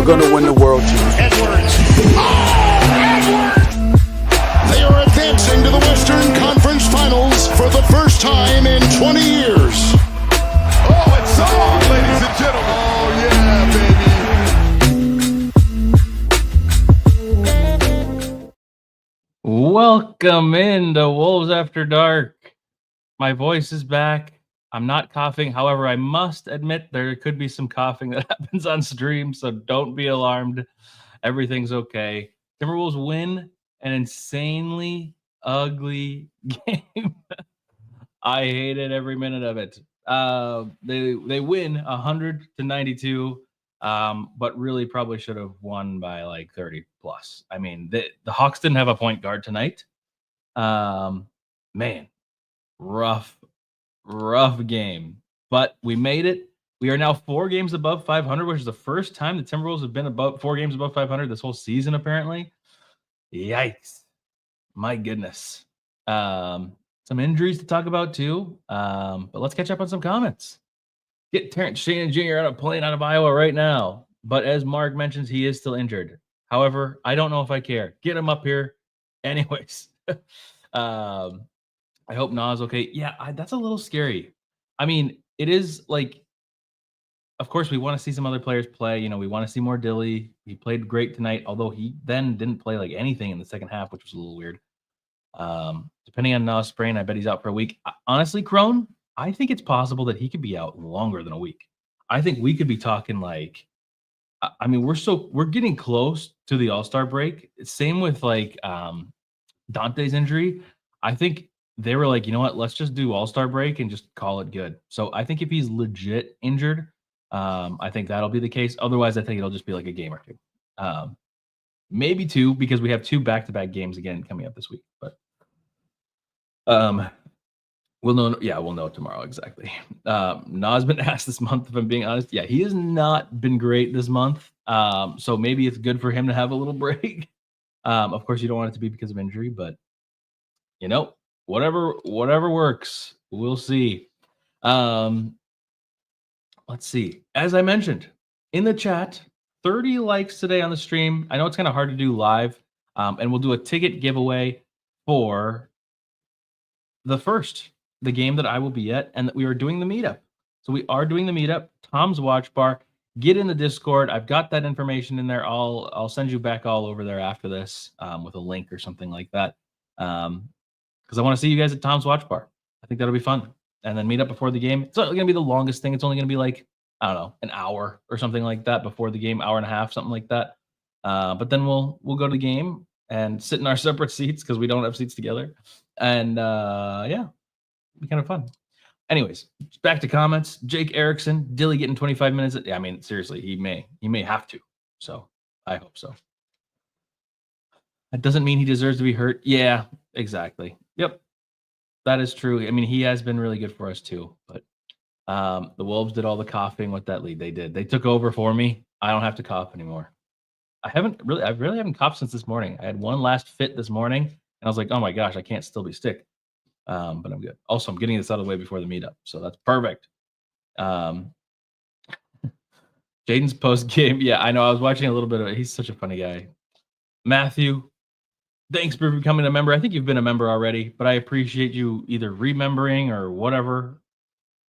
going to win the world, Jimmy. Edwards. Oh, Edwards! They are advancing to the Western Conference Finals for the first time in 20 years. Oh, it's on, ladies and gentlemen. Oh, yeah, baby. Welcome into Wolves After Dark. My voice is back. I'm not coughing. However, I must admit there could be some coughing that happens on stream, so don't be alarmed. Everything's okay. Timberwolves win an insanely ugly game. I hated every minute of it. They win 100-92, but really probably should have won by like 30 plus. I mean, the Hawks didn't have a point guard tonight. Man, rough game, but we made it. We are now 4 games above 500, which is the first time the Timberwolves have been above 4 games above 500 this whole season, apparently. Yikes. My goodness. Some injuries to talk about too. But let's catch up on some comments. Get Terrence Shannon Jr. on a plane out of Iowa right now. But as Mark mentions, he is still injured. However, I don't know if I care. Get him up here. Anyways. I hope Na's okay. Yeah, that's a little scary. I mean, it is like, of course, we want to see some other players play. You know, we want to see more Dilly. He played great tonight, although he then didn't play like anything in the second half, which was a little weird. Depending on Na's sprain, I bet he's out for a week. Honestly, Crone, I think it's possible that he could be out longer than a week. I think we could be talking like, I mean, we're getting close to the All-Star break. Same with like Dante's injury. I think they were like, you know what, let's just do All-Star break and just call it good. So I think if he's legit injured, I think that'll be the case. Otherwise, I think it'll just be like a game or two. Maybe 2, because we have 2 back-to-back games again coming up this week. But we'll know tomorrow exactly. Na's been asked this month, if I'm being honest. Yeah, he has not been great this month. So maybe it's good for him to have a little break. Of course, you don't want it to be because of injury, but you know, whatever works. We'll see. Let's see. As I mentioned in the chat, 30 likes today on the stream. I know it's kind of hard to do live, and we'll do a ticket giveaway for the game that I will be at, and that we are doing the meetup. So we are doing the meetup. Tom's Watch Bar. Get in the Discord. I've got that information in there. I'll send you back all over there after this with a link or something like that. Because I want to see you guys at Tom's Watch Bar. I think that'll be fun. And then meet up before the game. It's not going to be the longest thing. It's only going to be like, I don't know, an hour or something like that before the game, hour and a half, something like that. But then we'll go to the game and sit in our separate seats because we don't have seats together. And yeah, be kind of fun. Anyways, back to comments. Jake Erickson, Dilly getting 25 minutes. I mean, seriously, he may have to. So I hope so. That doesn't mean he deserves to be hurt. Yeah, exactly. Yep, that is true. I mean, he has been really good for us too. But the Wolves did all the coughing with that lead. They did. They took over for me. I don't have to cough anymore. I really haven't coughed since this morning. I had one last fit this morning, and I was like, oh my gosh, I can't still be sick. But I'm good. Also, I'm getting this out of the way before the meetup, so that's perfect. Jaden's post game. Yeah, I know. I was watching a little bit of it. He's such a funny guy. Matthew, thanks for becoming a member. I think you've been a member already, but I appreciate you either remembering or whatever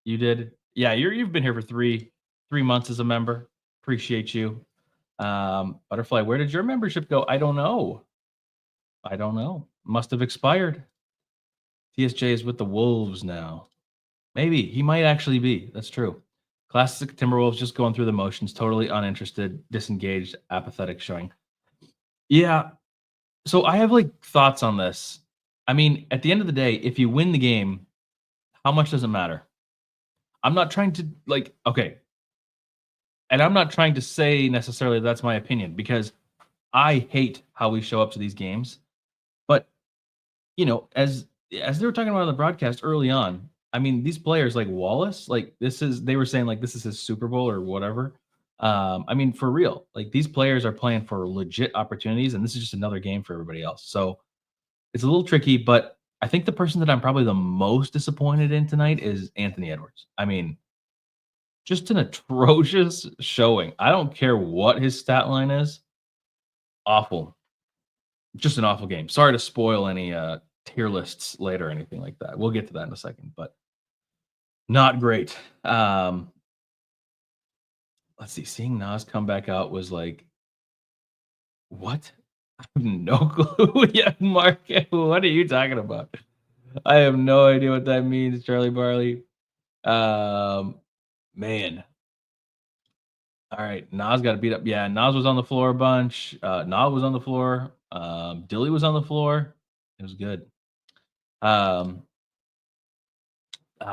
you did. Yeah, you've been here for three months as a member. Appreciate you. Butterfly, where did your membership go? I don't know. Must have expired. TSJ is with the Wolves now. Maybe. He might actually be. That's true. Classic Timberwolves just going through the motions, totally uninterested, disengaged, apathetic showing. Yeah. So I have like thoughts on this. I mean, at the end of the day, if you win the game, how much does it matter? I'm not trying to okay. And I'm not trying to say necessarily that's my opinion, because I hate how we show up to these games. But, you know, as they were talking about on the broadcast early on, I mean, these players like Wallace, like they were saying like this is his Super Bowl or whatever. I mean, for real, like these players are playing for legit opportunities, and this is just another game for everybody else. So it's a little tricky, but I think the person that I'm probably the most disappointed in tonight is Anthony Edwards. I mean, Just an atrocious showing. I don't care what his stat line is. Awful. Just an awful game. Sorry to spoil any tier lists later or anything like that. We'll get to that in a second, but not great. Let's see. Seeing Nas come back out was like, what? I have no clue. Yeah, Mark, what are you talking about? I have no idea what that means, Charlie Barley. Man. All right, Nas got to beat up. Yeah, Nas was on the floor a bunch. Nas was on the floor. Dilly was on the floor. It was good.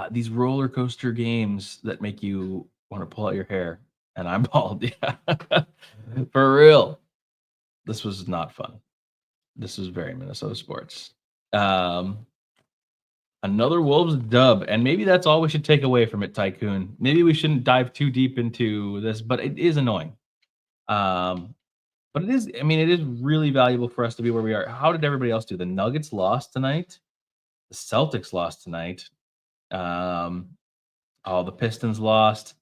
These roller coaster games that make you want to pull out your hair, and I'm bald. Yeah, for real. This was not fun. This was very Minnesota sports. Another Wolves dub, and maybe that's all we should take away from it, Tycoon. Maybe we shouldn't dive too deep into this, but it is annoying. But it is, I mean, it is really valuable for us to be where we are. How did everybody else do? The Nuggets lost tonight. The Celtics lost tonight. The Pistons lost.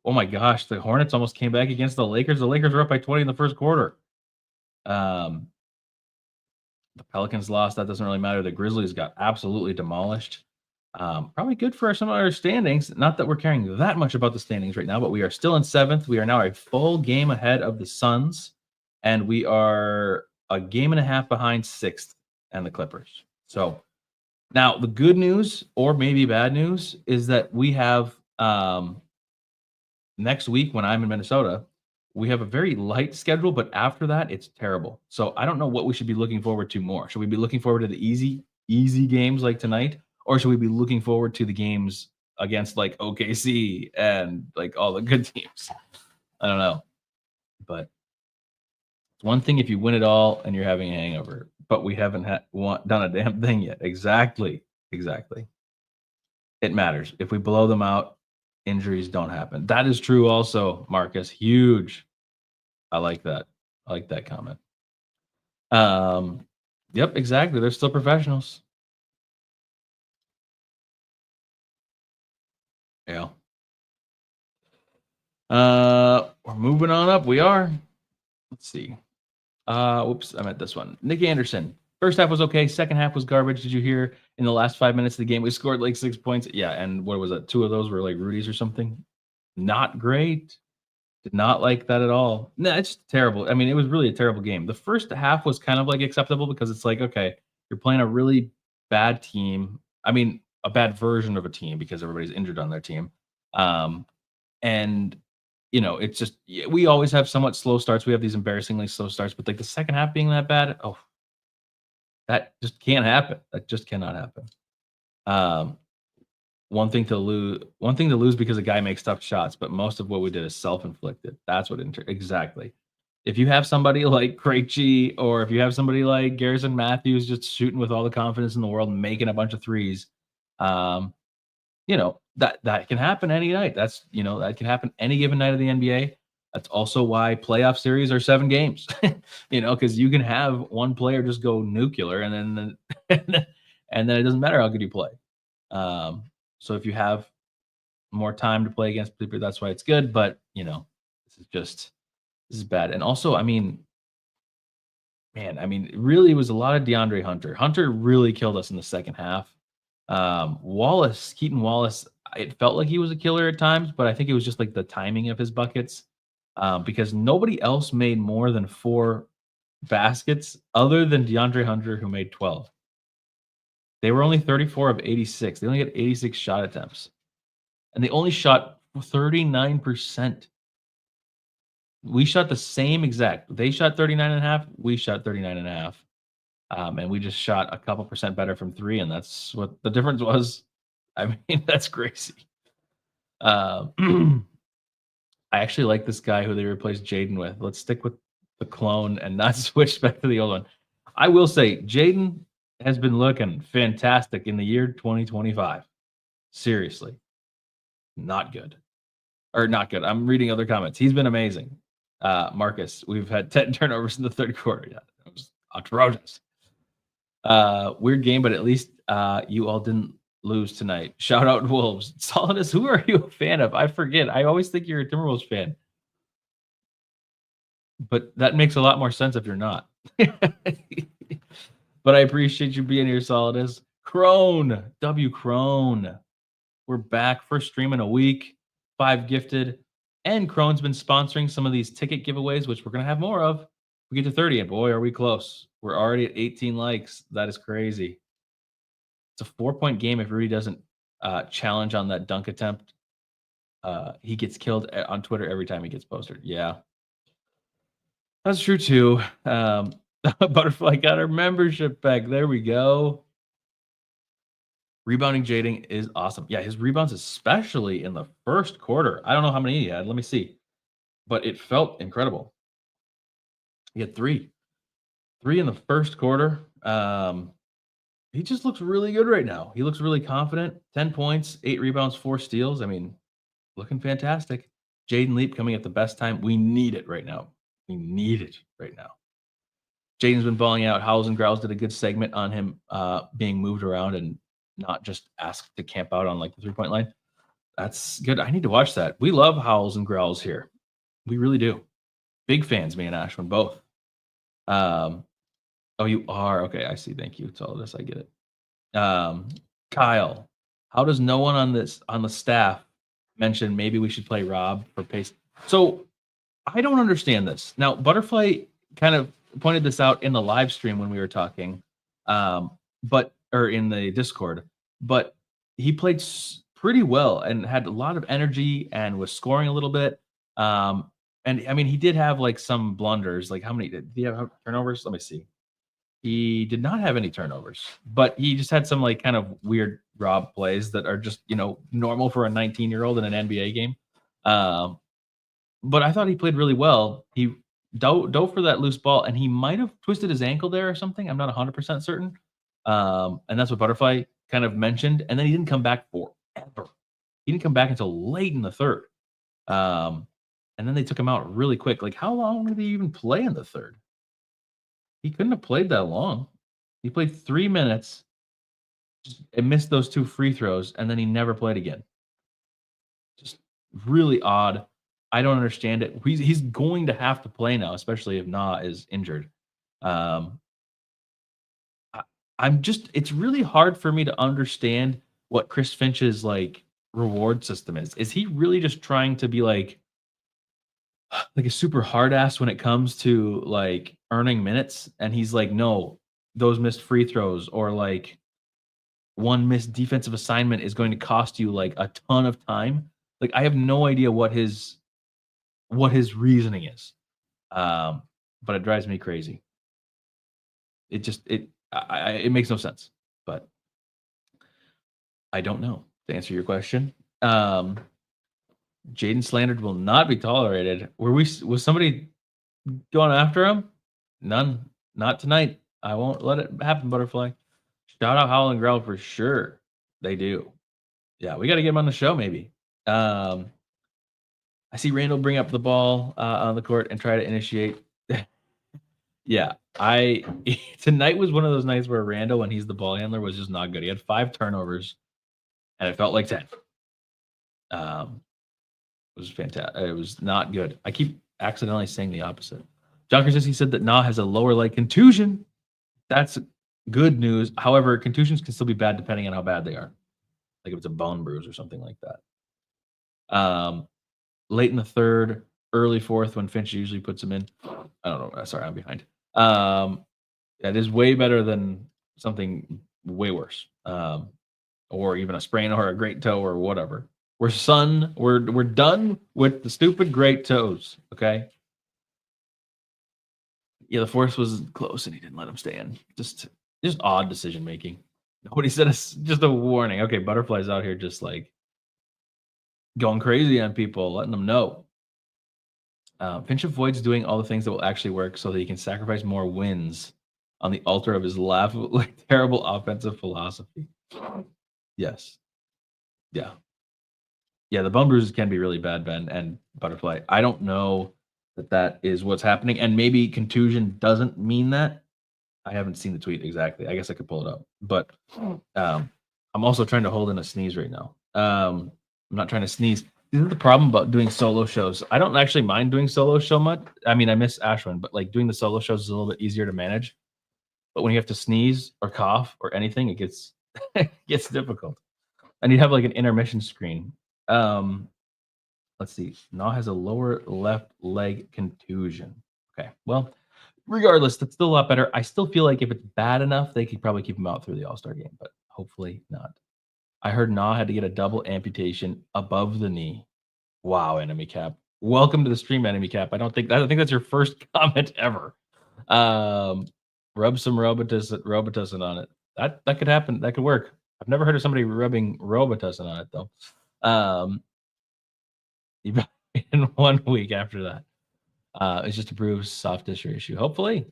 Oh my gosh, the Hornets almost came back against the Lakers. The Lakers were up by 20 in the first quarter. The Pelicans lost. That doesn't really matter. The Grizzlies got absolutely demolished. Probably good for some of our standings. Not that we're caring that much about the standings right now, but we are still in 7th. We are now a full game ahead of the Suns, and we are a game and a half behind 6th and the Clippers. So now the good news, or maybe bad news, is that we have next week when I'm in Minnesota, we have a very light schedule, but after that, it's terrible. So I don't know what we should be looking forward to more. Should we be looking forward to the easy games like tonight, or should we be looking forward to the games against like OKC and like all the good teams? I don't know. But it's one thing if you win it all and you're having a hangover, but we haven't done a damn thing yet. Exactly. It matters. If we blow them out, injuries don't happen. That is true also, Marcus. Huge. I like that. I like that comment. Yep, exactly. They're still professionals. Yeah. We're moving on up. We are. Let's see. Whoops, I meant this one. Nick Anderson. First half was okay. Second half was garbage. Did you hear in the last 5 minutes of the game we scored like 6 points? Yeah, and what was it? 2 of those were like Rudy's or something. Not great. Did not like that at all. No, it's terrible. I mean, it was really a terrible game. The first half was kind of like acceptable because it's like, okay, you're playing a really bad team. I mean, a bad version of a team because everybody's injured on their team. And you know, it's just we always have somewhat slow starts. We have these embarrassingly slow starts, but like the second half being that bad, oh, that just can't happen. That just cannot happen. One thing to lose because a guy makes tough shots, but most of what we did is self-inflicted. That's what exactly. If you have somebody like Krejci or if you have somebody like Garrison Matthews just shooting with all the confidence in the world and making a bunch of threes, you know, that can happen any night. That's, you know, that can happen any given night of the NBA. That's also why playoff series are 7 games, you know, because you can have one player just go nuclear and then and then it doesn't matter how good you play. So if you have more time to play against people, that's why it's good. But you know, this is bad. And also, I mean, man, I mean, it really was a lot of DeAndre Hunter. Hunter really killed us in the second half. Keaton Wallace, it felt like he was a killer at times, but I think it was just like the timing of his buckets. Because nobody else made more than 4 baskets other than DeAndre Hunter, who made 12. They were only 34 of 86. They only had 86 shot attempts. And they only shot 39%. We shot the same exact. They shot 39.5. We shot 39.5. And we just shot a couple percent better from 3, and that's what the difference was. I mean, that's crazy. I actually like this guy who they replaced Jaden with. Let's stick with the clone and not switch back to the old one. I will say, Jaden has been looking fantastic in the year 2025. Seriously. Not good. Or not good. I'm reading other comments. He's been amazing. Marcus, we've had 10 turnovers in the third quarter. Yeah, it was atrocious. Weird game, but at least you all didn't lose tonight. Shout out Wolves. Solidus, who are you a fan of? I forget. I always think you're a Timberwolves fan. But that makes a lot more sense if you're not. But I appreciate you being here, Solidus. Crone, W Crone. We're back. First stream in a week. 5 gifted. And Crone's been sponsoring some of these ticket giveaways, which we're going to have more of. We get to 30, and boy, are we close. We're already at 18 likes. That is crazy. It's a 4-point game if Rudy doesn't challenge on that dunk attempt. He gets killed on Twitter every time he gets posted. Yeah. That's true, too. Butterfly got her membership back. There we go. Rebounding Jading is awesome. Yeah, his rebounds, especially in the first quarter. I don't know how many he had. Let me see. But it felt incredible. He had 3. 3 in the first quarter. He just looks really good right now. He looks really confident. 10 points, 8 rebounds, 4 steals. I mean, looking fantastic. Jaden Leap coming at the best time. We need it right now. We need it right now. Jaden's been balling out. Howls and Growls did a good segment on him being moved around and not just asked to camp out on like the 3-point line. That's good. I need to watch that. We love Howls and Growls here. We really do. Big fans, me and Ashwin, both. Oh, you are? Okay, I see. Thank you. It's all this. I get it. Kyle, how does no one on the staff mention maybe we should play Rob for pace? So I don't understand this. Now, Butterfly kind of pointed this out in the live stream when we were talking, or in the Discord, but he played pretty well and had a lot of energy and was scoring a little bit. And I mean, he did have like some blunders. Like how many did he have turnovers? Let me see. He did not have any turnovers, but he just had some like kind of weird Rob plays that are just, normal for a 19-year-old in an NBA game. But I thought he played really well. He dove for that loose ball, and he might have twisted his ankle there or something. I'm not 100% certain. And that's what Butterfly kind of mentioned. And then he didn't come back forever. He didn't come back until late in the third. And then they took him out really quick. Like, how long did he even play in the third? He couldn't have played that long. He played 3 minutes and missed those 2 free throws, and then he never played again. Just really odd. I don't understand it. He's going to have to play now, especially if Na is injured. It's really hard for me to understand what Chris Finch's like reward system is. Is he really just trying to be like a super hard ass when it comes to like earning minutes? And he's like, no, those missed free throws or like one missed defensive assignment is going to cost you like a ton of time. Like, I have no idea what his reasoning is. But it drives me crazy. It makes no sense, but I don't know, to answer your question. Jaden slandered will not be tolerated. Was somebody going after him? None. Not tonight. I won't let it happen, Butterfly. Shout out Howl and Growl for sure. They do. Yeah, we got to get him on the show, maybe. I see Randall bring up the ball on the court and try to initiate. Yeah, tonight was one of those nights where Randall, when he's the ball handler, was just not good. He had 5 turnovers, and it felt like 10. It was fantastic. It was not good. I keep accidentally saying the opposite. John Krasinski said that Na has a lower leg contusion. That's good news. However, contusions can still be bad depending on how bad they are. Like if it's a bone bruise or something like that. Late in the third, early fourth, when Finch usually puts him in. I don't know. Sorry, I'm behind. It is way better than something way worse. Or even a sprain or a great toe or whatever. We're done with the stupid great toes. Okay. Yeah, the fourth was close and he didn't let him stay in. Just odd decision making. Nobody said it's just a warning. Okay, Butterfly's out here just like going crazy on people, letting them know. Finch avoids doing all the things that will actually work so that he can sacrifice more wins on the altar of his terrible offensive philosophy. Yes. Yeah. Yeah, the bum bruises can be really bad, Ben and Butterfly. I don't know that is what's happening, and maybe contusion doesn't mean that. I haven't seen the tweet exactly. I guess I could pull it up, but I'm I'm also trying to hold in a sneeze right now. I'm not trying to sneeze. This is the problem about doing solo shows. I don't actually mind doing solo show much. I mean, I miss Ashwin, but like doing the solo shows is a little bit easier to manage. But when you have to sneeze or cough or anything, it gets it gets difficult. And you have like an intermission screen. Let's see. Na has a lower left leg contusion. Okay. Well, regardless, that's still a lot better. I still feel like if it's bad enough, they could probably keep him out through the All-Star game, but hopefully not. I heard Na had to get a double amputation above the knee. Wow, Enemy Cap. Welcome to the stream, Enemy Cap. I think that's your first comment ever. Rub some Robitussin on it. That could happen. That could work. I've never heard of somebody rubbing Robitussin on it though. In 1 week after that. It's just to prove soft tissue issue. Hopefully.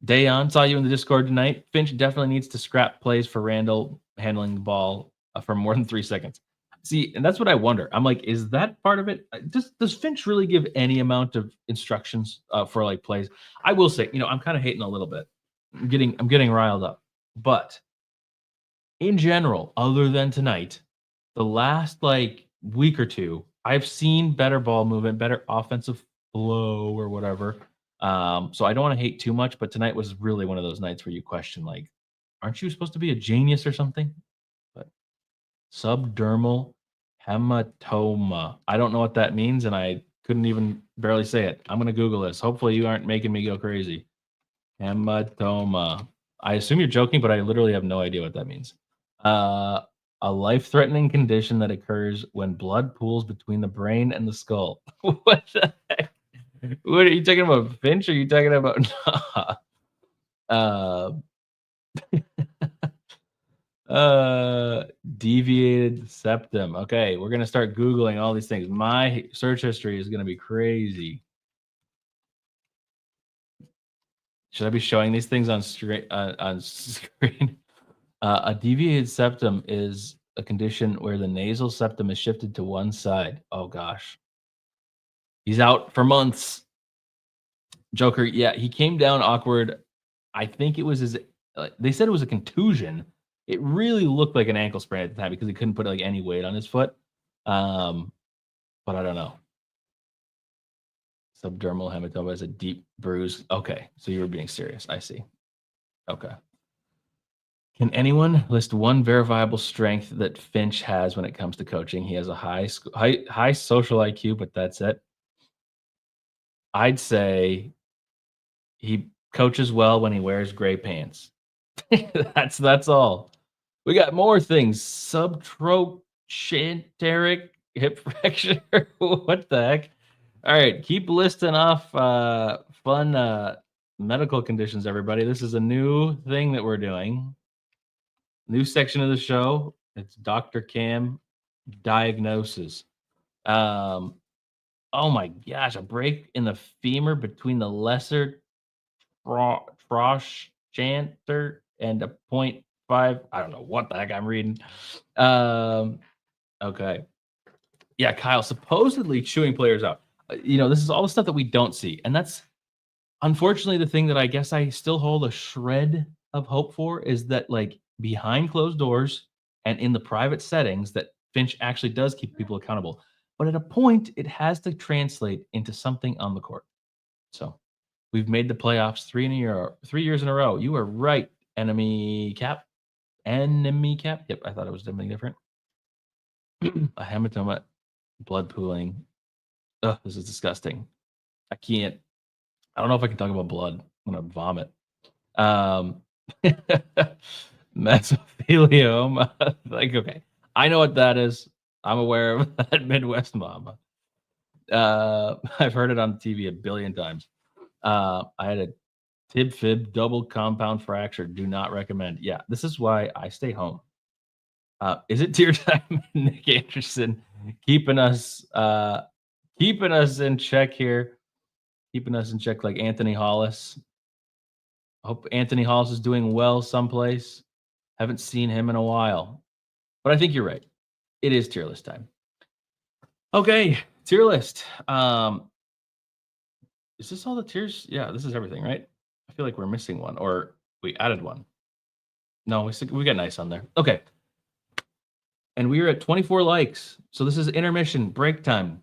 Dayon, saw you in the Discord tonight. Finch definitely needs to scrap plays for Randall handling the ball for more than 3 seconds. See, and that's what I wonder. I'm like, is that part of it? Does Finch really give any amount of instructions for like plays? I will say, I'm kind of hating a little bit. I'm getting riled up. But in general, other than tonight, the last like week or two, I've seen better ball movement, better offensive flow or whatever. So I don't want to hate too much, but tonight was really one of those nights where you question, like, aren't you supposed to be a genius or something? But subdermal hematoma. I don't know what that means, and I couldn't even barely say it. I'm going to Google this. Hopefully you aren't making me go crazy. Hematoma. I assume you're joking, but I literally have no idea what that means. A life-threatening condition that occurs when blood pools between the brain and the skull. What the heck? What are you talking about, Finch? Or are you talking about? Deviated septum. Okay, we're gonna start Googling all these things. My search history is gonna be crazy. Should I be showing these things on screen? A deviated septum is a condition where the nasal septum is shifted to one side. Oh gosh. He's out for months. Joker, yeah, he came down awkward. I think it was they said it was a contusion. It really looked like an ankle sprain at the time because he couldn't put like any weight on his foot. But I don't know. Subdermal hematoma is a deep bruise. Okay, so you were being serious. I see. Okay. Can anyone list one verifiable strength that Finch has when it comes to coaching? He has a high social IQ, but that's it. I'd say he coaches well when he wears gray pants. That's all. We got more things. Subtrochanteric hip fracture. What the heck? All right, keep listing off fun medical conditions, everybody. This is a new thing that we're doing. New section of the show. It's Dr. Cam diagnosis. Oh my gosh, a break in the femur between the lesser trochanter and a 0.5. I don't know what the heck I'm reading. Okay. Yeah, Kyle, supposedly chewing players out. This is all the stuff that we don't see. And that's unfortunately the thing that I guess I still hold a shred of hope for is that like behind closed doors and in the private settings that Finch actually does keep people accountable. But at a point, it has to translate into something on the court. So we've made the playoffs 3 years in a row. You are right, Enemy Cap. Yep, I thought it was something different. A hematoma, blood pooling. Ugh, this is disgusting. I don't know if I can talk about blood. I'm gonna vomit. Mesothelioma. Like, okay. I know what that is. I'm aware of that Midwest mama. I've heard it on TV a billion times. I had a tib fib double compound fracture. Do not recommend. Yeah, this is why I stay home. Is it tier time? Nick Anderson keeping us in check here. Keeping us in check like Anthony Hollis. Hope Anthony Hollis is doing well someplace. Haven't seen him in a while. But I think you're right. It is tier list time. Okay, tier list. Is this all the tiers? Yeah, this is everything, right? I feel like we're missing one or we added one. No, we got nice on there. Okay. And we are at 24 likes. So this is intermission, break time.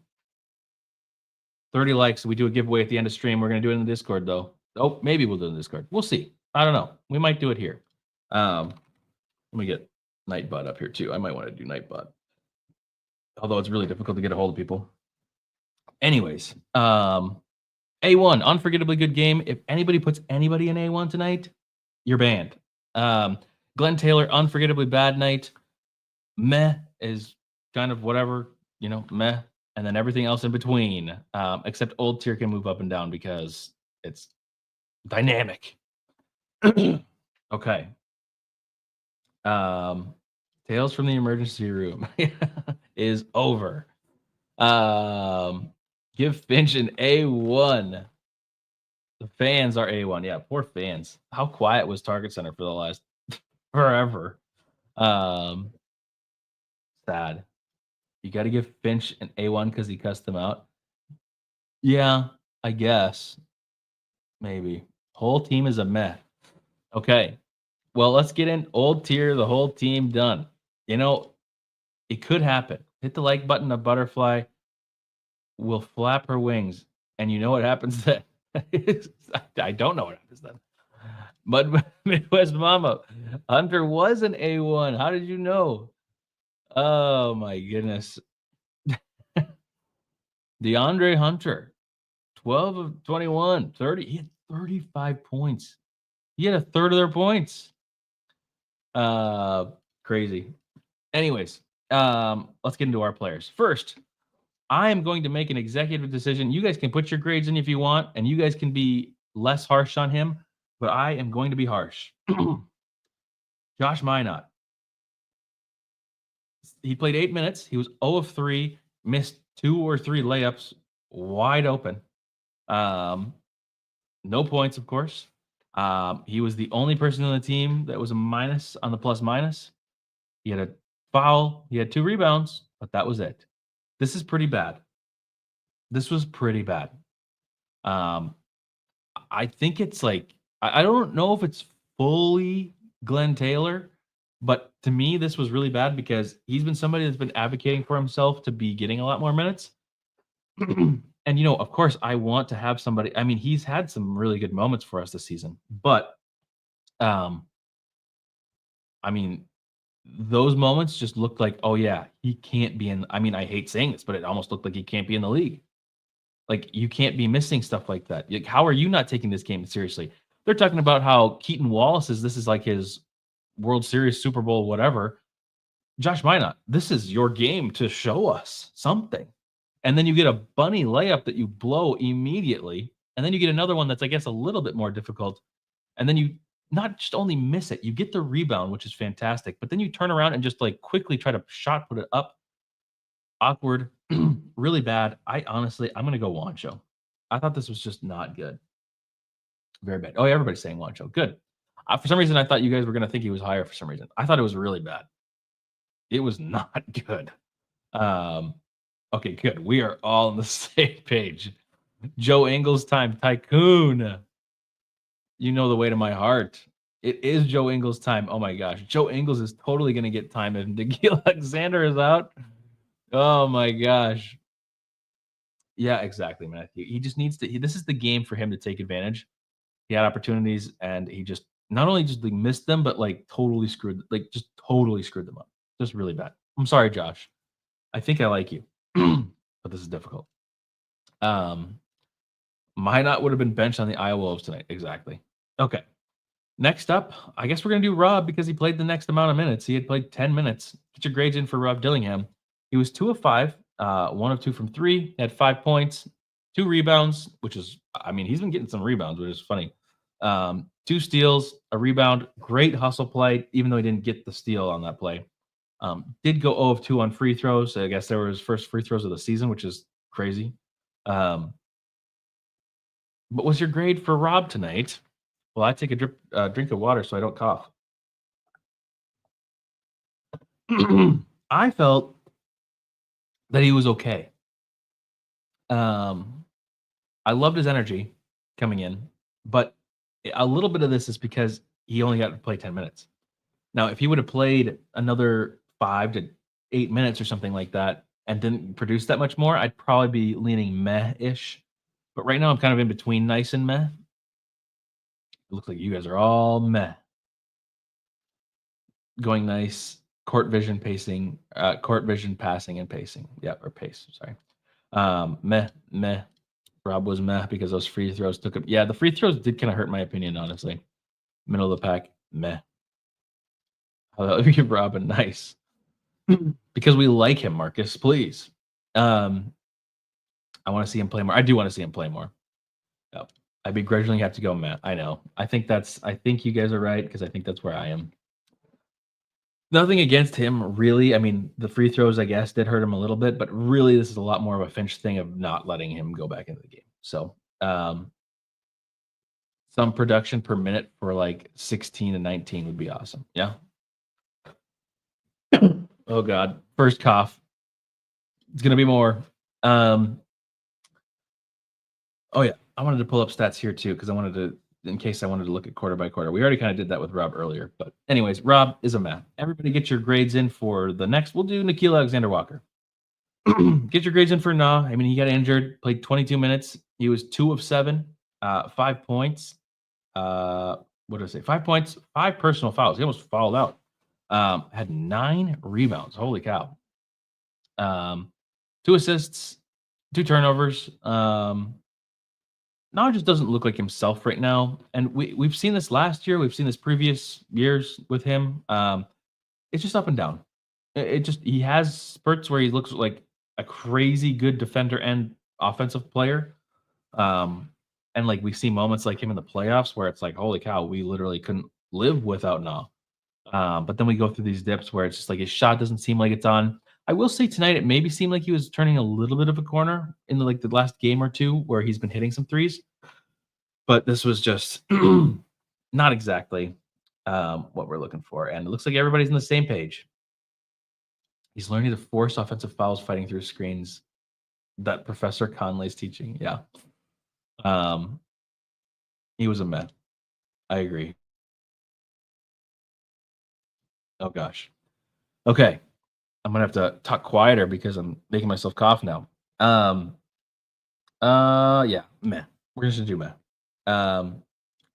30 likes. We do a giveaway at the end of stream. We're going to do it in the Discord, though. Oh, maybe we'll do it in the Discord. We'll see. I don't know. We might do it here. Let me get Nightbot up here, too. I might want to do Nightbot. Although it's really difficult to get a hold of people. Anyways, A1, unforgettably good game. If anybody puts anybody in A1 tonight, you're banned. Glenn Taylor, unforgettably bad night. Meh is kind of whatever, meh. And then everything else in between, except old tier can move up and down because it's dynamic. Okay. Tales from the Emergency Room is over. Give Finch an A1. The fans are A1. Yeah, poor fans. How quiet was Target Center for the last forever? Sad. You got to give Finch an A1 because he cussed them out. Yeah, I guess. Maybe. Whole team is a meh. Okay. Well, let's get in old tier, the whole team done. It could happen. Hit the like button, a butterfly will flap her wings. And you know what happens then? I don't know what happens then. But Midwest Mama, Hunter was an A1. How did you know? Oh, my goodness. DeAndre Hunter, 12 of 21, 30. He had 35 points. He had a third of their points. Crazy. Anyways, let's get into our players. First, I am going to make an executive decision. You guys can put your grades in if you want, and you guys can be less harsh on him, but I am going to be harsh. Josh Minot. He played 8 minutes. He was 0 of 3, missed 2 or 3 layups wide open. No points, of course. He was the only person on the team that was a minus on the plus minus. He had a foul. He had 2 rebounds, but that was it. This is pretty bad. This was pretty bad. I think it's like, I don't know if it's fully Glenn Taylor, but to me, this was really bad because he's been somebody that's been advocating for himself to be getting a lot more minutes. And, of course, I want to have somebody. I mean, he's had some really good moments for us this season, but I mean, those moments just looked like, oh, yeah, he can't be in. I mean, I hate saying this, but it almost looked like he can't be in the league. Like, you can't be missing stuff like that. Like, how are you not taking this game seriously? They're talking about how Keaton Wallace this is like his World Series, Super Bowl, whatever. Josh Minot, this is your game to show us something. And then you get a bunny layup that you blow immediately. And then you get another one that's, I guess, a little bit more difficult. And then you not just only miss it, you get the rebound, which is fantastic. But then you turn around and just like quickly try to shot put it up. Awkward, really bad. I'm going to go Wancho. I thought this was just not good. Very bad. Oh, yeah, everybody's saying Wancho. Good. For some reason, I thought you guys were going to think he was higher for some reason. I thought it was really bad. It was not good. Okay, good. We are all on the same page. Joe Ingles time, Tycoon. You know the way to my heart. It is Joe Ingles time. Oh my gosh. Joe Ingles is totally going to get time if Nikhil Alexander is out. Oh my gosh. Yeah, exactly, Matthew. He just needs to. This is the game for him to take advantage. He had opportunities and he just not only just like missed them, but like totally screwed them up. Just really bad. I'm sorry, Josh. I think I like you, but this is difficult. Minot would have been benched on the Iowa Wolves tonight. Exactly. Okay. Next up, I guess we're going to do Rob because he played the next amount of minutes. He had played 10 minutes. Get your grades in for Rob Dillingham. He was 2 of 5, 1 of 2 from 3. He had 5 points, 2 rebounds, which is, I mean, he's been getting some rebounds, which is funny. 2 steals, a rebound, great hustle play, even though he didn't get the steal on that play. Did go 0 of 2 on free throws. So I guess they were his first free throws of the season, which is crazy. But what's your grade for Rob tonight? Well, I take a drink of water so I don't cough. I felt that he was okay. I loved his energy coming in, but a little bit of this is because he only got to play 10 minutes. Now, if he would have played another 5 to 8 minutes or something like that and didn't produce that much more, I'd probably be leaning meh-ish. But right now, I'm kind of in between nice and meh. It looks like you guys are all meh. Going nice, court vision pacing, court vision passing and pacing. Yep, or pace, sorry. Meh. Rob was meh because those free throws took him. Yeah, the free throws did kind of hurt my opinion, honestly. Middle of the pack, meh. How about we give Rob a nice? Because we like him, Marcus, please. I want to see him play more. I do want to see him play more. Yep. I begrudgingly have to go meh. I know. I think you guys are right because I think that's where I am. Nothing against him, really. I mean, the free throws, I guess, did hurt him a little bit, but really, this is a lot more of a Finch thing of not letting him go back into the game. So, some production per minute for like 16 and 19 would be awesome. Yeah. Oh God, first cough. It's gonna be more. Oh yeah, I wanted to pull up stats here too because I wanted to, in case I wanted to look at quarter by quarter. We already kind of did that with Rob earlier, but anyways, Rob is a meh. Everybody get your grades in for the next. We'll do Nickeil Alexander-Walker. Get your grades in for Nah. I mean, he got injured, played 22 minutes. He was 2 of 7, 5 points. What did I say? 5 points, 5 personal fouls. He almost fouled out. Had 9 rebounds. Holy cow. 2 assists, 2 turnovers. Nah just doesn't look like himself right now. And we've seen this last year. We've seen this previous years with him. It's just up and down. He has spurts where he looks like a crazy good defender and offensive player. And like we see moments like him in the playoffs where it's like, holy cow, we literally couldn't live without Nah. But then we go through these dips where it's just like his shot doesn't seem like it's on. I will say tonight it maybe seemed like he was turning a little bit of a corner in the last game or two where he's been hitting some threes. But this was just not exactly what we're looking for. And it looks like everybody's on the same page. He's learning to force offensive fouls fighting through screens that Professor Conley's teaching. Yeah. He was a meh. I agree. Oh gosh. Okay. I'm gonna have to talk quieter because I'm making myself cough now. Yeah, meh. We're just gonna do meh.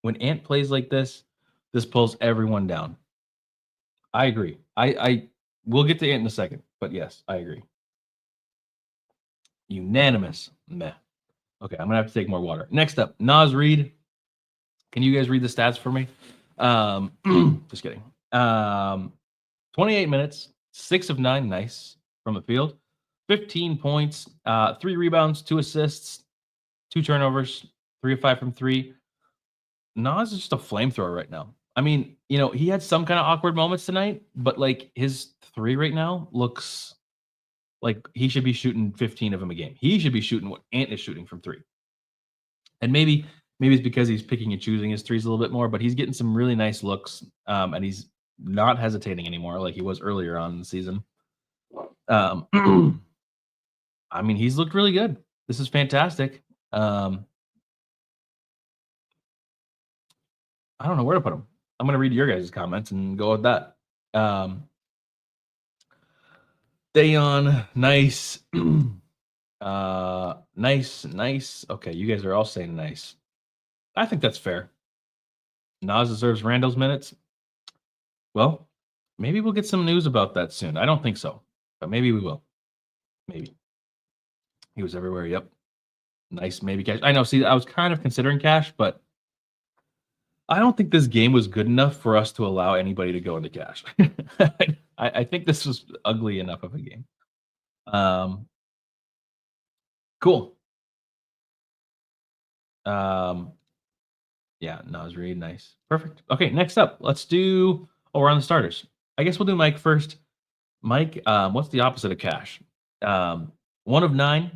When Ant plays like this pulls everyone down. I agree. I we'll get to Ant in a second, but yes, I agree. Unanimous meh. Okay, I'm gonna have to take more water. Next up, Naz Reid. Can you guys read the stats for me? Just kidding. 28 minutes, 6 of 9, nice from the field. 15 points, 3 rebounds, 2 assists, 2 turnovers, 3 of 5 from 3. Naz is just a flamethrower right now. I mean, he had some kind of awkward moments tonight, but like his 3 right now looks like he should be shooting 15 of them a game. He should be shooting what Ant is shooting from 3. And maybe it's because he's picking and choosing his threes a little bit more, but he's getting some really nice looks, and he's not hesitating anymore like he was earlier on in the season. I mean, he's looked really good. This is fantastic. I don't know where to put him. I'm going to read your guys' comments and go with that. Dayon, nice. Nice. Okay, you guys are all saying nice. I think that's fair. Naz deserves Randall's minutes. Well, maybe we'll get some news about that soon. I don't think so, but maybe we will. Maybe. He was everywhere. Yep. Nice. Maybe Cash. I know. See, I was kind of considering Cash, but I don't think this game was good enough for us to allow anybody to go into Cash. I think this was ugly enough of a game. Cool. Yeah, Naz Reid, nice. Perfect. Okay, next up, let's do we're on the starters. I guess we'll do Mike first. Mike, what's the opposite of Cash? 1 of 9,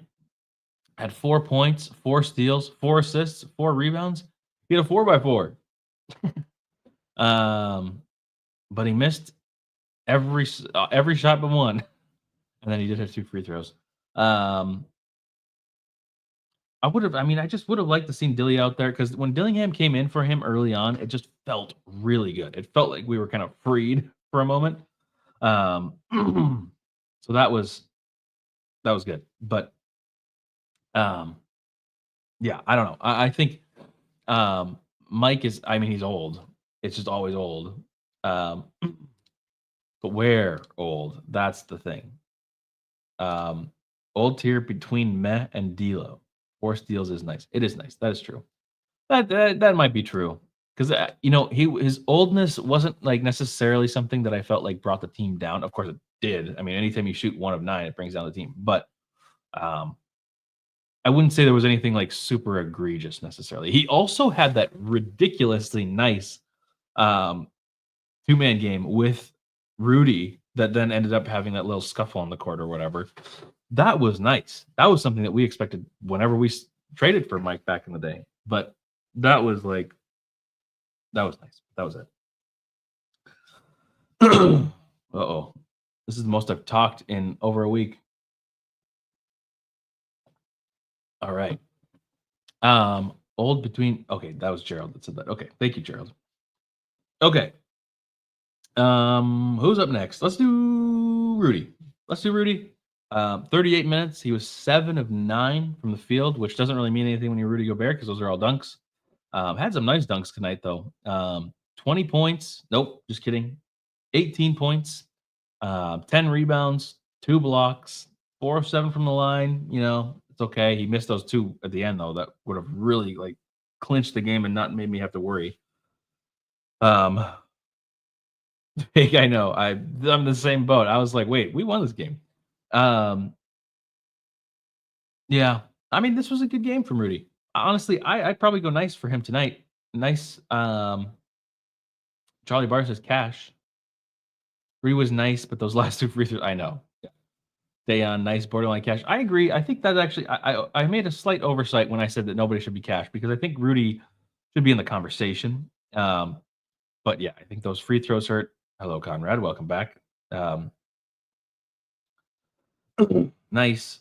had 4 points, 4 steals, 4 assists, 4 rebounds. He had a 4x4. But he missed every shot but one. And then he did have 2 free throws. I just would have liked to seen Dilly out there because when Dillingham came in for him early on, it just felt really good. It felt like we were kind of freed for a moment. So that was good. But yeah, I don't know. I think Mike is, I mean, he's old. It's just always old. But where old? That's the thing. Old tier between meh and D'Lo. 4 steals is nice. It is nice. That is true. That might be true because his oldness wasn't like necessarily something that I felt like brought the team down. Of course, it did. I mean, anytime you shoot 1 of 9, it brings down the team. But I wouldn't say there was anything like super egregious necessarily. He also had that ridiculously nice 2-man game with Rudy that then ended up having that little scuffle on the court or whatever. That was nice. That was something that we expected whenever we traded for Mike back in the day. But that was nice. That was it. Uh-oh. This is the most I've talked in over a week. All right. Old between. Okay, that was Gerald that said that. Okay, thank you, Gerald. Okay. Who's up next? Let's do Rudy. 38 minutes. He was 7 of 9 from the field, which doesn't really mean anything when you're Rudy Gobert because those are all dunks. Had some nice dunks tonight though. 20 points. Nope, just kidding. 18 points. 10 rebounds, 2 blocks, 4 of 7 from the line. It's okay. He missed those 2 at the end though. That would have really like clinched the game and not made me have to worry. Big, I know. I'm in the same boat. I was like, wait, we won this game. Yeah. I mean, this was a good game from Rudy. Honestly, I'd probably go nice for him tonight. Nice. Charlie Barr says cash. Rudy was nice, but those last 2 free throws, I know. Yeah. Dayon, nice borderline cash. I agree. I think that actually, I made a slight oversight when I said that nobody should be cash because I think Rudy should be in the conversation. But yeah, I think those free throws hurt. Hello, Conrad. Welcome back. Nice.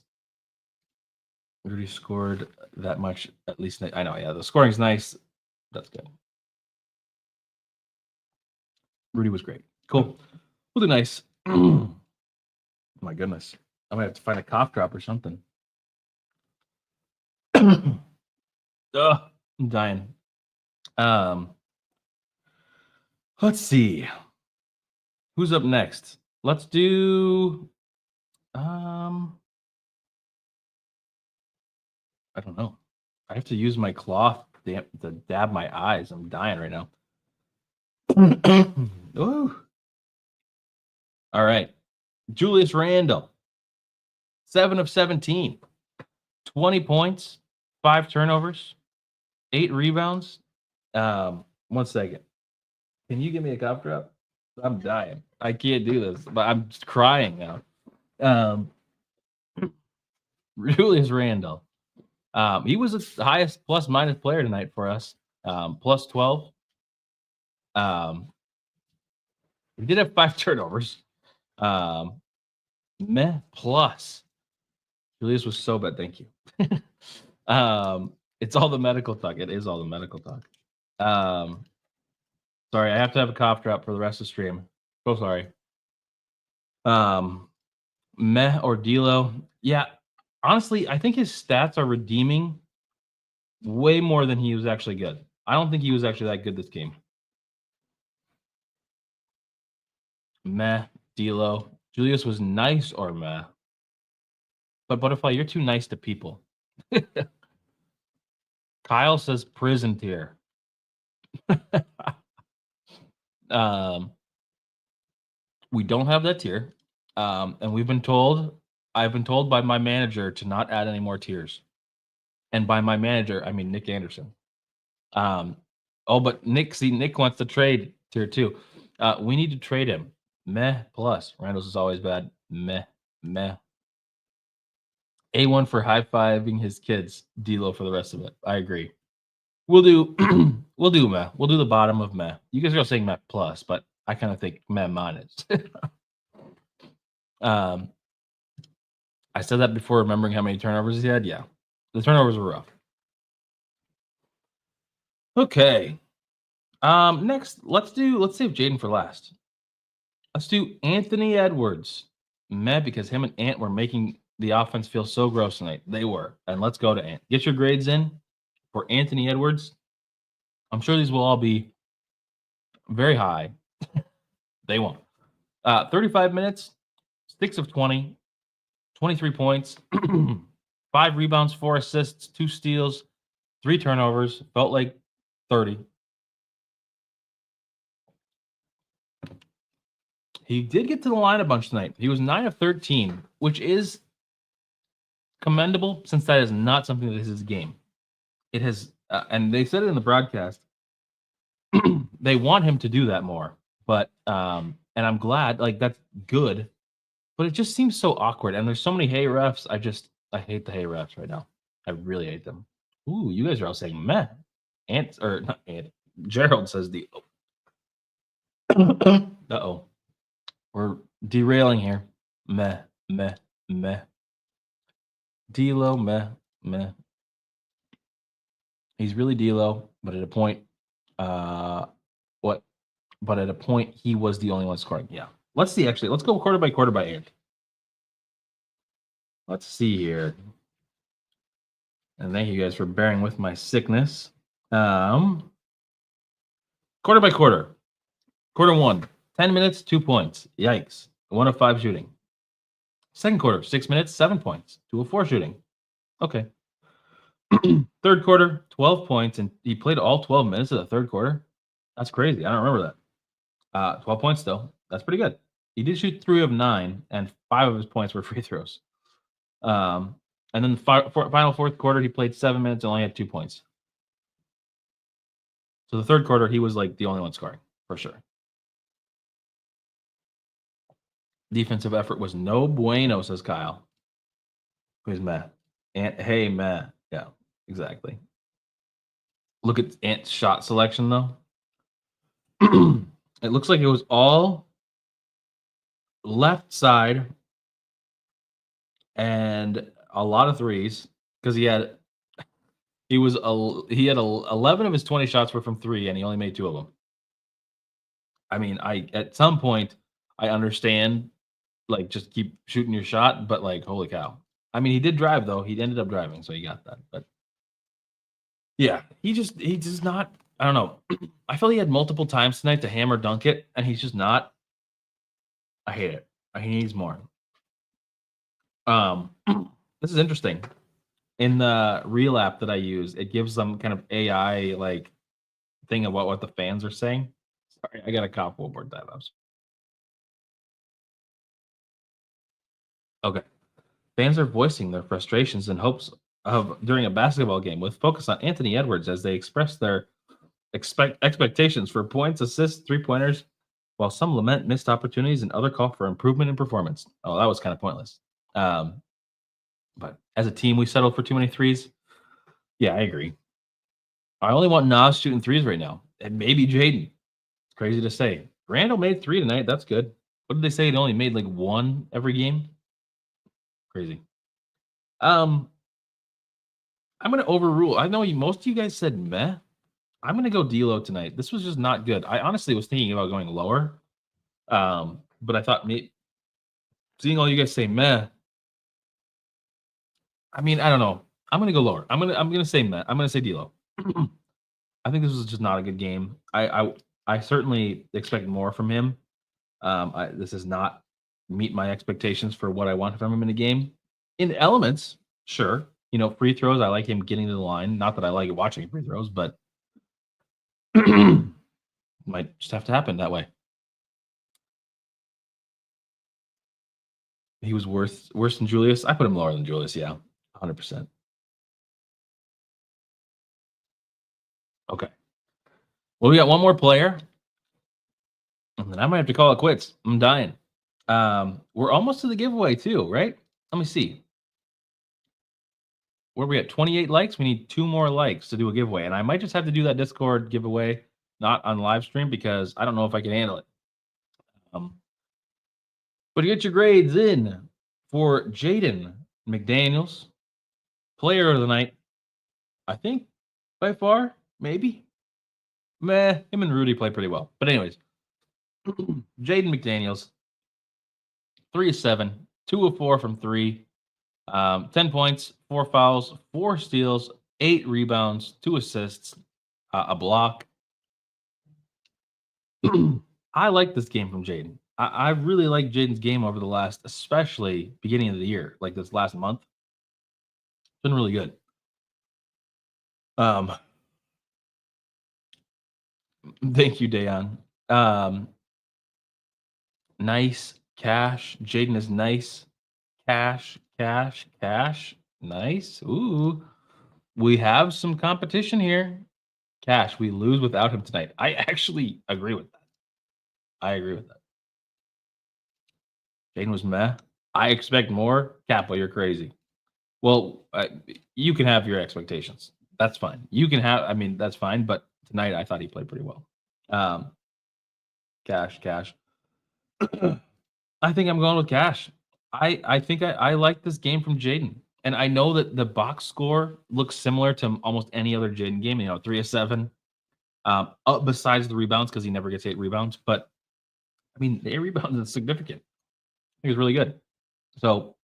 Rudy scored that much, at least. I know, yeah. The scoring's nice. That's good. Rudy was great. Cool. We'll do nice. Oh, my goodness. I might have to find a cough drop or something. I'm dying. Let's see. Who's up next? Let's do I don't know. I have to use my cloth to dab my eyes. I'm dying right now. Ooh. All right. Julius Randle. 7 of 17. 20 points, 5 turnovers, 8 rebounds. 1 second. Can you give me a cough drop? I'm dying. I can't do this, but I'm just crying now. Julius Randle. He was the highest plus minus player tonight for us. Plus 12. We did have 5 turnovers. Meh plus. Julius was so bad. Thank you. It's all the medical talk. It is all the medical talk. Sorry, I have to have a cough drop for the rest of the stream. So sorry. Meh or D'Lo. Yeah, honestly, I think his stats are redeeming way more than he was actually good. I don't think he was actually that good this game. Meh, D'Lo. Julius was nice or meh. But Butterfly, you're too nice to people. Kyle says prison tier. We don't have that tier. And I've been told by my manager to not add any more tiers. And by my manager, I mean Nick Anderson. But Nick wants to trade tier 2. We need to trade him. Meh plus. Randall's is always bad. Meh. A1 for high-fiving his kids. D'Lo for the rest of it. I agree. We'll do meh. We'll do the bottom of meh. You guys are all saying meh plus, but I kind of think meh minus. I said that before remembering how many turnovers he had. Yeah. The turnovers were rough. Okay. Next, let's save Jaden for last. Let's do Anthony Edwards. Meh, because him and Ant were making the offense feel so gross tonight. They were. And let's go to Ant. Get your grades in for Anthony Edwards. I'm sure these will all be very high. They won't. 35 minutes, 6 of 20, 23 points, 5 rebounds, 4 assists, 2 steals, 3 turnovers. Felt like 30. He did get to the line a bunch tonight. He was 9 of 13, which is commendable since that is not something that is his game. It has, and they said it in the broadcast, they want him to do that more. But, and I'm glad, like, that's good. But it just seems so awkward. And there's so many hey refs. I hate the hey refs right now. I really hate them. Ooh, you guys are all saying meh. Not Ant. Gerald says the. Uh-oh. We're derailing here. Meh, meh, meh. D-Lo, meh, meh. He's really D-Lo, but at a point, But at a point, he was the only one scoring. Yeah. Let's see, actually. Let's go quarter by Ant. Let's see here. And thank you guys for bearing with my sickness. Quarter by quarter. Quarter 1, 10 minutes, 2 points. Yikes. 1 of 5 shooting. Second quarter, 6 minutes, 7 points. 2 of 4 shooting. Okay. Third quarter, 12 points, and he played all 12 minutes of the third quarter. That's crazy. I don't remember that. 12 points, though. That's pretty good. He did shoot 3 of 9, and 5 of his points were free throws. And then the final fourth quarter, he played 7 minutes and only had 2 points. So the third quarter, he was like the only one scoring, for sure. Defensive effort was no bueno, says Kyle. Who's Matt? Hey, Matt. Yeah, exactly. Look at Ant's shot selection, though. It looks like it was all left side and a lot of threes because he had 11 of his 20 shots were from 3 and he only made 2 of them. I mean, at some point I understand like just keep shooting your shot, but like holy cow. I mean, he did drive though. He ended up driving, so he got that. But yeah, he just not. I don't know. I feel he had multiple times tonight to hammer dunk it, and he's just not. I hate it. He needs more. This is interesting. In the Reel app that I use, it gives some kind of AI like thing about what the fans are saying. Sorry, I got a cough. We'll board that up. Okay. Fans are voicing their frustrations and hopes of during a basketball game with focus on Anthony Edwards as they express their expectations for points, assists, 3-pointers, while some lament missed opportunities and other call for improvement in performance. Oh, that was kind of pointless. But as a team, we settled for too many threes. Yeah, I agree. I only want Nas shooting threes right now, and maybe Jaden. It's crazy to say. Randall made 3 tonight. That's good. What did they say? They only made like 1 every game. Crazy. I'm gonna overrule. I know most of you guys said meh. I'm gonna go D-Lo tonight. This was just not good. I honestly was thinking about going lower, but I thought seeing all you guys say meh. I mean, I don't know. I'm gonna go lower. I'm gonna say meh. I'm gonna say D-Lo. I think this was just not a good game. I certainly expect more from him. This does not meet my expectations for what I want from him in a game. In elements, sure. You know, free throws. I like him getting to the line. Not that I like watching free throws, but might just have to happen that way. He was worse than Julius. I put him lower than Julius. Yeah, 100%. Okay. Well, we got one more player, and then I might have to call it quits. I'm dying. We're almost to the giveaway too, right? Let me see. Where we at 28 likes? We need 2 more likes to do a giveaway, and I might just have to do that Discord giveaway, not on live stream, because I don't know if I can handle it. But to get your grades in for Jaden McDaniels, player of the night, I think by far, maybe. Meh, him and Rudy play pretty well. But anyways, Jaden McDaniels, 3 of 7, 2 of 4 from 3, 10 points, 4 fouls, 4 steals, 8 rebounds, 2 assists, a block. I like this game from Jaden. I really like Jaden's game over the last, especially beginning of the year, like this last month. It's been really good. Thank you, Dayon. Nice cash. Jaden is nice. Cash. Nice. Ooh. We have some competition here. Cash, we lose without him tonight. I actually agree with that. Jaden was meh. I expect more. Capo, you're crazy. Well, you can have your expectations. That's fine. That's fine. But tonight, I thought he played pretty well. Cash. I think I'm going with Cash. I think I like this game from Jaden. And I know that the box score looks similar to almost any other Jaden game, 3 of 7. Besides the rebounds, because he never gets 8 rebounds. But, the 8 rebounds is significant. I think it's really good. So,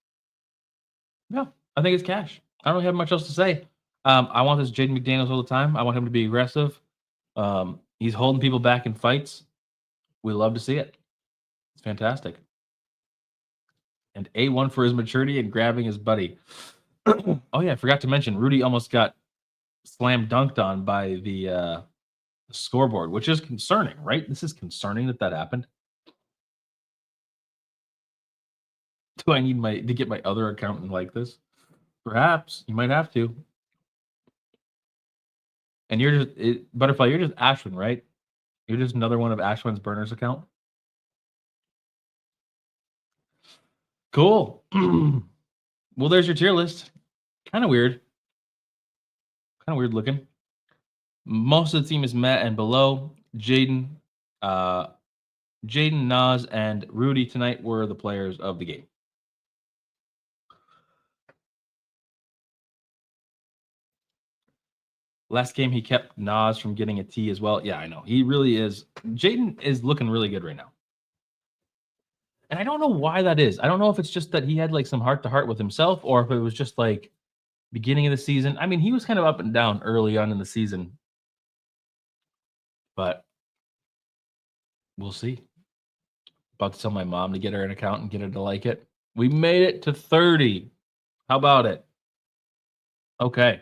yeah, I think it's Cash. I don't really have much else to say. I want this Jaden McDaniels all the time. I want him to be aggressive. He's holding people back in fights. We love to see it. It's fantastic. And A1 for his maturity and grabbing his buddy. Oh, yeah, I forgot to mention, Rudy almost got slam dunked on by the scoreboard, which is concerning, right? This is concerning that happened. Do I need to get my other accountant like this? Perhaps. You might have to. And you're just, Butterfly, you're just Ashwin, right? You're just another one of Ashwin's burners account? Cool. Well, there's your tier list. Kind of weird. Kind of weird looking. Most of the team is Matt and below. Jaden, Nas, and Rudy tonight were the players of the game. Last game, he kept Nas from getting a T as well. Yeah, I know. He really is. Jaden is looking really good right now. And I don't know why that is. I don't know if it's just that he had like some heart-to-heart with himself or if it was just like beginning of the season. He was kind of up and down early on in the season. But we'll see. About to tell my mom to get her an account and get her to like it. We made it to 30. How about it? Okay.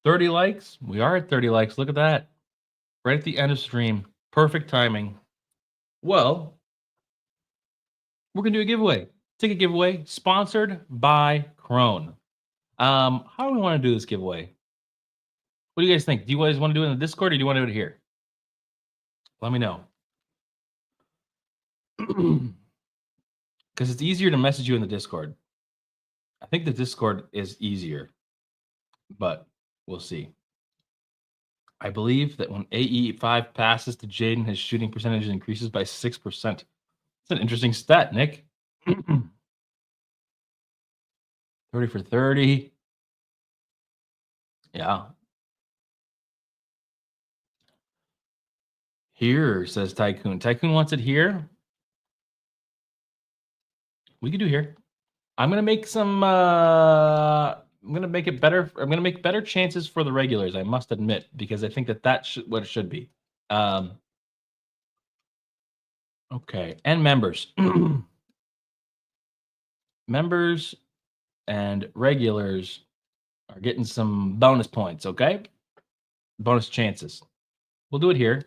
30 likes. We are at 30 likes. Look at that. Right at the end of stream. Perfect timing. Well, we're going to do a giveaway. Ticket giveaway sponsored by Crone. How do we want to do this giveaway? What do you guys think? Do you guys want to do it in the Discord or do you want to do it here? Let me know. Because it's easier to message you in the Discord. I think the Discord is easier, but we'll see. I believe that when AE5 passes to Jaden, his shooting percentage increases by 6%. It's an interesting stat, Nick. 30 for 30. Yeah. Here, says Tycoon. Tycoon wants it here. We could do here. I'm gonna make some. I'm gonna make it better. I'm gonna make better chances for the regulars. I must admit, because I think that's what it should be. Okay, and members, members, and regulars are getting some bonus points. Okay, bonus chances. We'll do it here.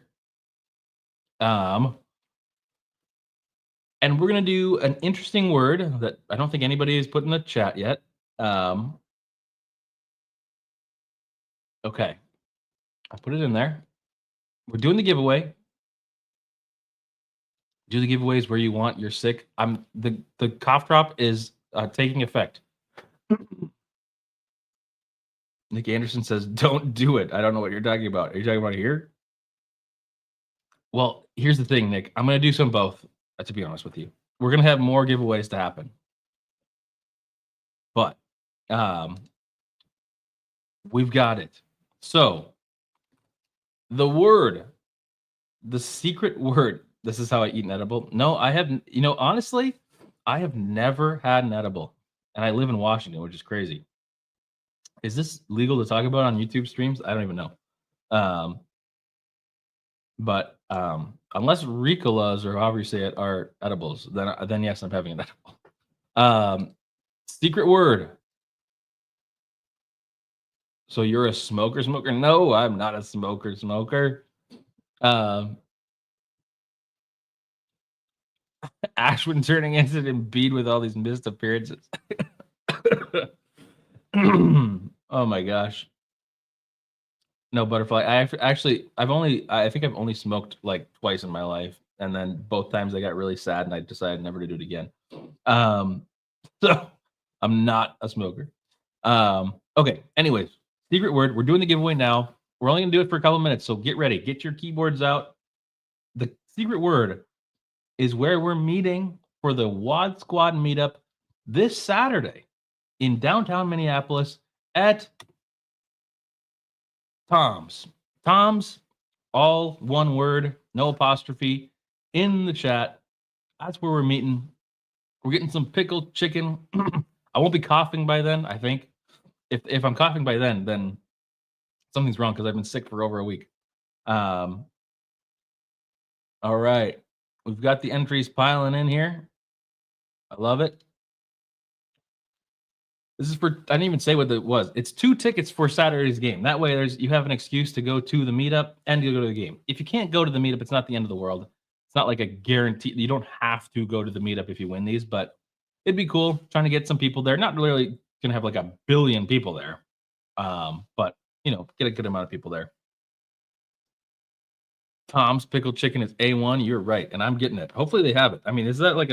And we're going to do an interesting word that I don't think anybody has put in the chat yet. Okay. I put it in there. We're doing the giveaway. Do the giveaways where you want. You're sick. The cough drop is taking effect. Nick Anderson says, don't do it. I don't know what you're talking about. Are you talking about here? Well, here's the thing, Nick. I'm going to do some both, to be honest with you. We're going to have more giveaways to happen. But we've got it. So the secret word This is how I eat an edible. No, I haven't. You know, honestly, I have never had an edible, and I live in Washington, which is crazy. Is this legal to talk about on YouTube streams? I don't even know. But unless Ricolas or however you say it are edibles, then yes, I'm having an edible. Secret word. So you're a smoker? No, I'm not a smoker. Ashwin turning into Embiid with all these missed appearances. Oh my gosh. No, butterfly. I think I've only smoked like twice in my life, and then both times I got really sad and I decided never to do it again. So I'm not a smoker. Okay. Anyways, secret word. We're doing the giveaway now. We're only gonna do it for a couple minutes, so get ready. Get your keyboards out. The secret word is where we're meeting for the WAD Squad meetup this Saturday in downtown Minneapolis at Tom's. Tom's, all one word, no apostrophe, in the chat. That's where we're meeting. We're getting some pickled chicken. I won't be coughing by then, I think. If I'm coughing by then something's wrong because I've been sick for over a week. All right. We've got the entries piling in here. I love it. This is for, I didn't even say what it was. It's 2 tickets for Saturday's game. That way you have an excuse to go to the meetup and you go to the game. If you can't go to the meetup, it's not the end of the world. It's not like a guarantee. You don't have to go to the meetup if you win these, but it'd be cool trying to get some people there. Not really going to have like a billion people there. But you know, get a good amount of people there. Tom's pickled chicken is A1. You're right. And I'm getting it. Hopefully they have it. I mean, is that like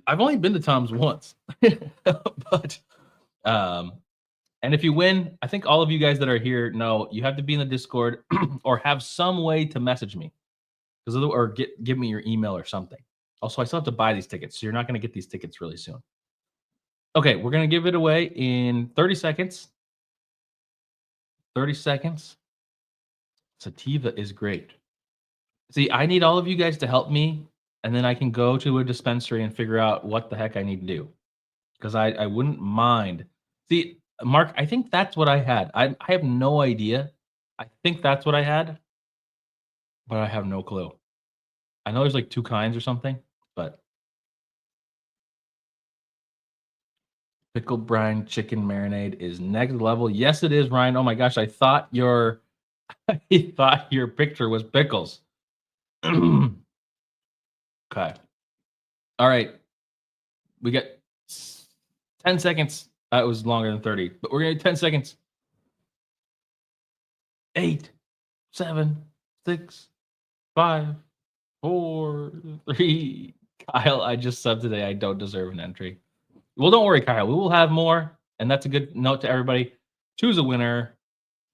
I've only been to Tom's once, but and if you win, I think all of you guys that are here know you have to be in the Discord or have some way to message me, or give me your email or something. Also, I still have to buy these tickets, so you're not going to get these tickets really soon. Okay, we're going to give it away in 30 seconds. 30 seconds. Sativa is great. See, I need all of you guys to help me, and then I can go to a dispensary and figure out what the heck I need to do. Because I wouldn't mind. See, Mark, I think that's what I had. I have no idea. I think that's what I had, but I have no clue. I know there's like 2 kinds or something, but pickled brine chicken marinade is next level. Yes, it is, Ryan. Oh my gosh, I thought your picture was pickles. Okay. All right. We got 10 seconds. It was longer than 30, but we're going to 10 seconds. 8, 7, 6, 5, 4, 3. Kyle, I just subbed today. I don't deserve an entry. Well, don't worry, Kyle. We will have more, and that's a good note to everybody. Choose a winner.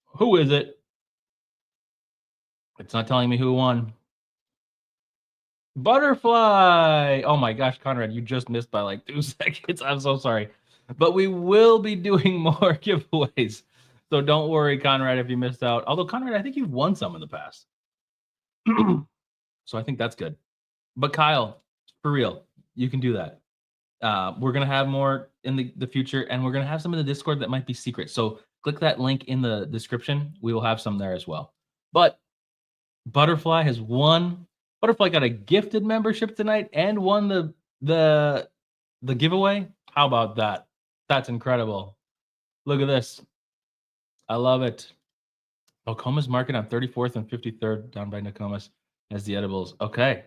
Who is it? It's not telling me who won. Butterfly. Oh my gosh, Conrad, you just missed by like 2 seconds. I'm so sorry. But we will be doing more giveaways. So don't worry, Conrad, if you missed out. Although, Conrad, I think you've won some in the past. So I think that's good. But Kyle, for real, you can do that. We're going to have more in the future, and we're going to have some in the Discord that might be secret. So click that link in the description. We will have some there as well. But Butterfly has won. Butterfly got a gifted membership tonight and won the giveaway. How about that? That's incredible. Look at this. I love it. Nokomis Market on 34th and 53rd down by Nokomis has the edibles. Okay.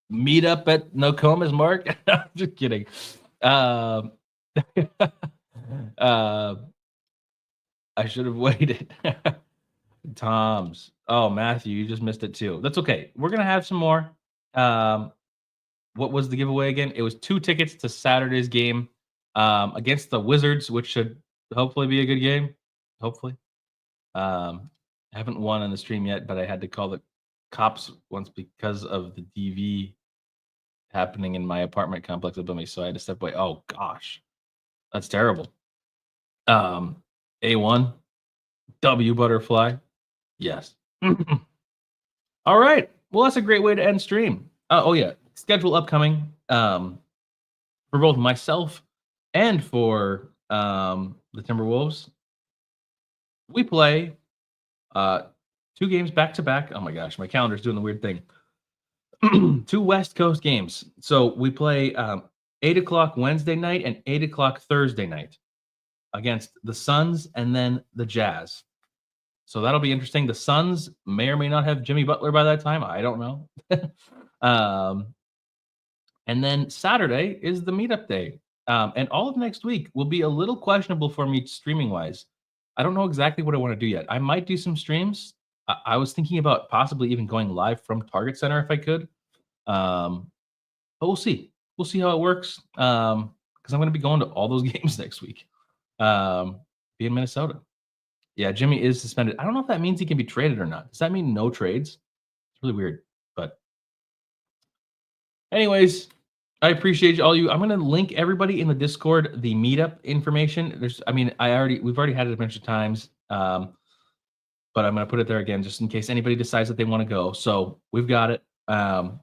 Meet up at Nokomis Market. I'm just kidding. I should have waited. Tom's. Oh, Matthew, you just missed it too. That's okay. We're gonna have some more. What was the giveaway again? It was 2 tickets to Saturday's game against the Wizards, which should hopefully be a good game. Hopefully. I haven't won on the stream yet, but I had to call the cops once because of the DV happening in my apartment complex above me, so I had to step away. Oh gosh, that's terrible. A1 W Butterfly. Yes. All right. Well, that's a great way to end stream. Oh yeah, schedule upcoming for both myself and for the Timberwolves. We play 2 games back to back. Oh my gosh, my calendar's doing the weird thing. 2 West Coast games. So we play 8 o'clock Wednesday night and 8 o'clock Thursday night against the Suns and then the Jazz. So that'll be interesting. The Suns may or may not have Jimmy Butler by that time. I don't know. And then Saturday is the meetup day. And all of next week will be a little questionable for me streaming wise. I don't know exactly what I want to do yet. I might do some streams. I was thinking about possibly even going live from Target Center if I could. But we'll see. We'll see how it works. Because I'm going to be going to all those games next week. Be in Minnesota. Yeah, Jimmy is suspended. I don't know if that means he can be traded or not. Does that mean no trades? It's really weird. But anyways, I appreciate all you. I'm going to link everybody in the Discord, the meetup information. We've already had it a bunch of times. But I'm going to put it there again just in case anybody decides that they want to go. So we've got it. But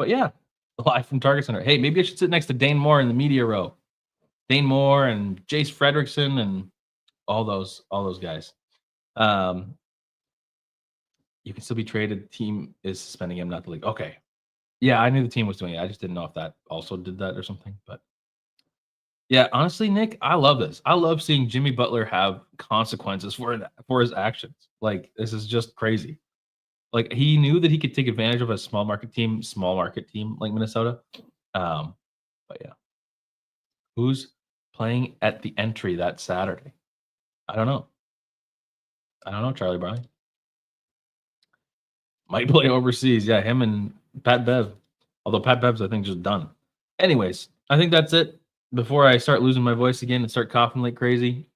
yeah, live from Target Center. Hey, maybe I should sit next to Dane Moore in the media row. Dane Moore and Jace Fredrickson and all those guys. You can still be traded. The team is suspending him, not the league. Okay. Yeah, I knew the team was doing it. I just didn't know if that also did that or something. But yeah, honestly, Nick, I love this. I love seeing Jimmy Butler have consequences for his actions. Like, this is just crazy. Like, he knew that he could take advantage of a small market team like Minnesota. But yeah. Who's playing at the entry that Saturday? I don't know, Charlie Brown. Might play overseas. Yeah, him and Pat Bev. Although Pat Bev's, I think, just done. Anyways, I think that's it. Before I start losing my voice again and start coughing like crazy,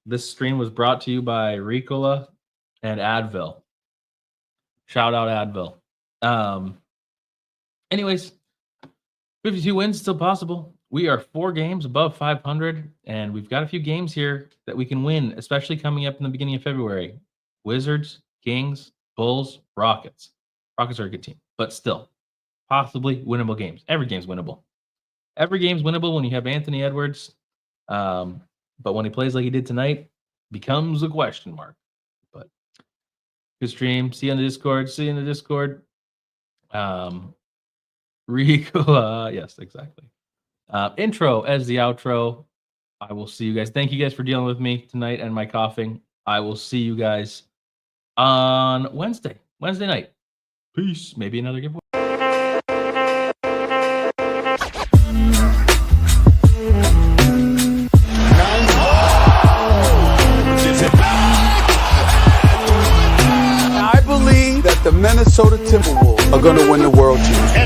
this stream was brought to you by Ricola and Advil. Shout out Advil. Anyways, 52 wins still possible. We are 4 games above 500, and we've got a few games here that we can win, especially coming up in the beginning of February. Wizards, Kings, Bulls, Rockets. Rockets are a good team, but still, possibly winnable games. Every game's winnable. Every game's winnable when you have Anthony Edwards, but when he plays like he did tonight, becomes a question mark. But good stream. See you on the Discord. Rico, yes, exactly. Intro as the outro. I will see you guys. Thank you guys for dealing with me tonight and my coughing. I will see you guys on Wednesday night. Peace. Maybe another giveaway. I believe that the Minnesota Timberwolves are going to win the World Championship.